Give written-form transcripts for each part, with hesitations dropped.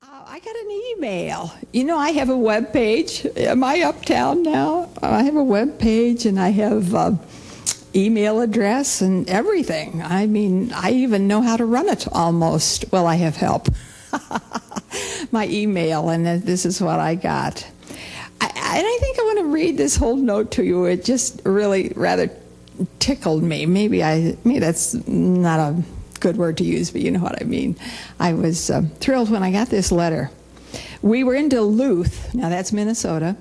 I got an email. You know, I have a web page. Am I uptown now? I have a web page and I have email address and everything. I mean, I even know how to run it almost. Well, I have help. My email, and this is what I got. And I think I want to read this whole note to you. It just really rather tickled me. Maybe that's not a good word to use, but you know what I mean. I was thrilled when I got this letter. We were in Duluth, now that's Minnesota,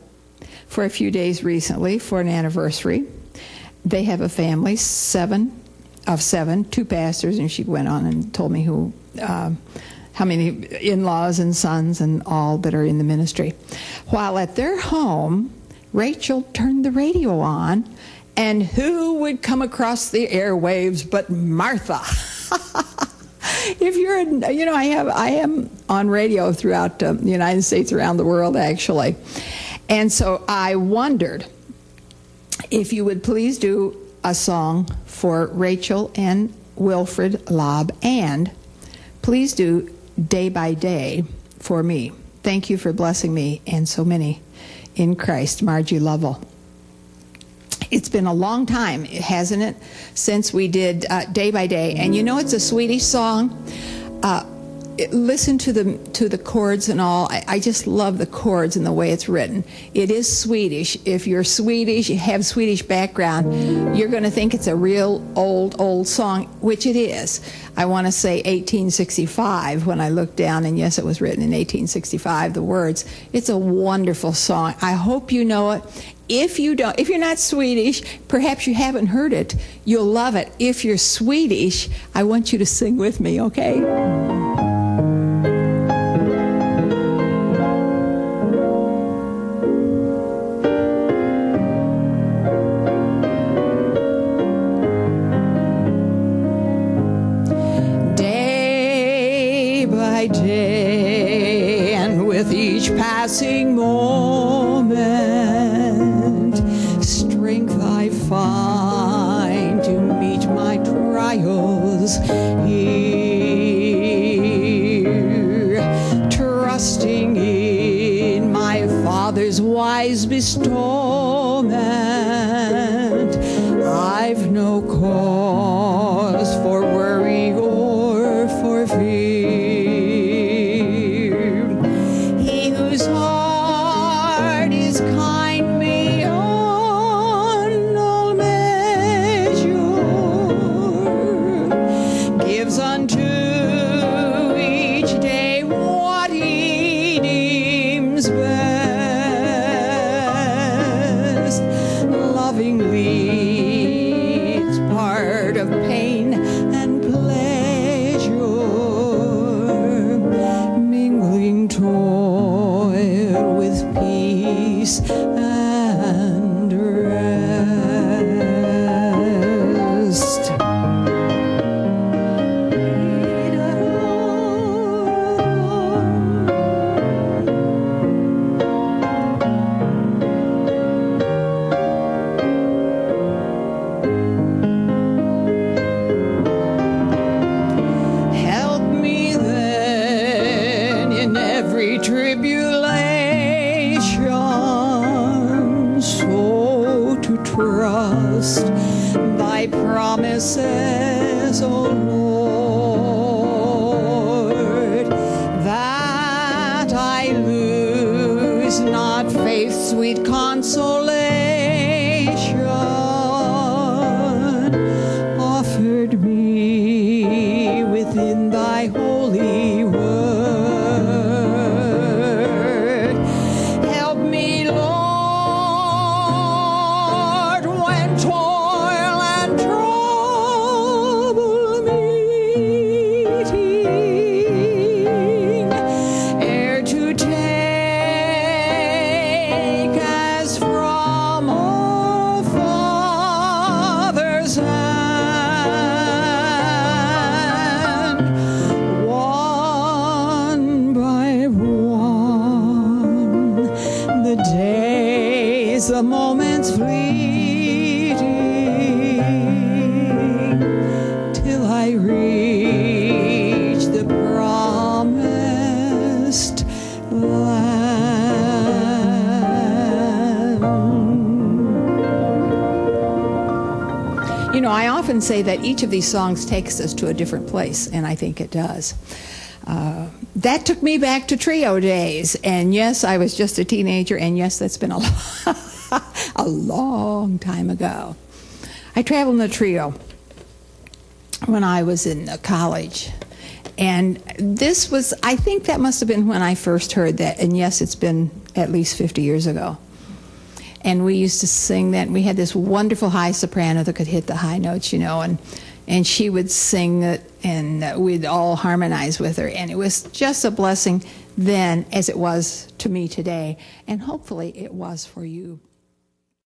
for a few days recently for an anniversary. They have a family, 7 of 7, 2 pastors, and she went on and told me how many in-laws and sons and all that are in the ministry. While at their home, Rachel turned the radio on, and who would come across the airwaves but Martha? If you're in, you know, I am on radio throughout the United States, around the world, actually. And so I wondered if you would please do a song for Rachel and Wilfred Lobb, and please do Day by Day for me. Thank you for blessing me and so many in Christ. Margie Lovell. It's been a long time, hasn't it, since we did Day by Day. And you know, it's a Swedish song. Listen to the chords and all. I just love the chords and the way it's written. It is Swedish. If you're Swedish, you have Swedish background, you're going to think it's a real old song, which it is. I want to say 1865 when I looked down, and yes, it was written in 1865, the words. It's a wonderful song. I hope you know it. If you don't, if you're not Swedish, perhaps you haven't heard it, you'll love it. If you're Swedish, I want you to sing with me, okay? Day by day, and with each passing moment, strength I find to meet my trials here, trusting in my Father's wise bestowment. I've no cause for worry or for fear. He whose heart is kind beyond all measure gives unto each day what he deems best. Lovingly, it's part of pain and pleasure, mingling toil with peace and rest. Help me then in every tribulation, so to trust thy promises, O Lord, that I lose not faith's sweet consolation offered me within thy holy word. Help me, Lord, when toil and trouble meeting, ere to take as from a Father's hand, one by one, the days, the moments fleeting, till I reach the promised You know, I often say that each of these songs takes us to a different place, and I think it does. That took me back to trio days, and yes, I was just a teenager, and yes, that's been a long time ago. I traveled in a trio when I was in college, and this was, I think that must have been when I first heard that, and yes, it's been at least 50 years ago. And we used to sing that, and we had this wonderful high soprano that could hit the high notes, you know, and she would sing it, and we'd all harmonize with her, and it was just a blessing then as it was to me today, and hopefully it was for you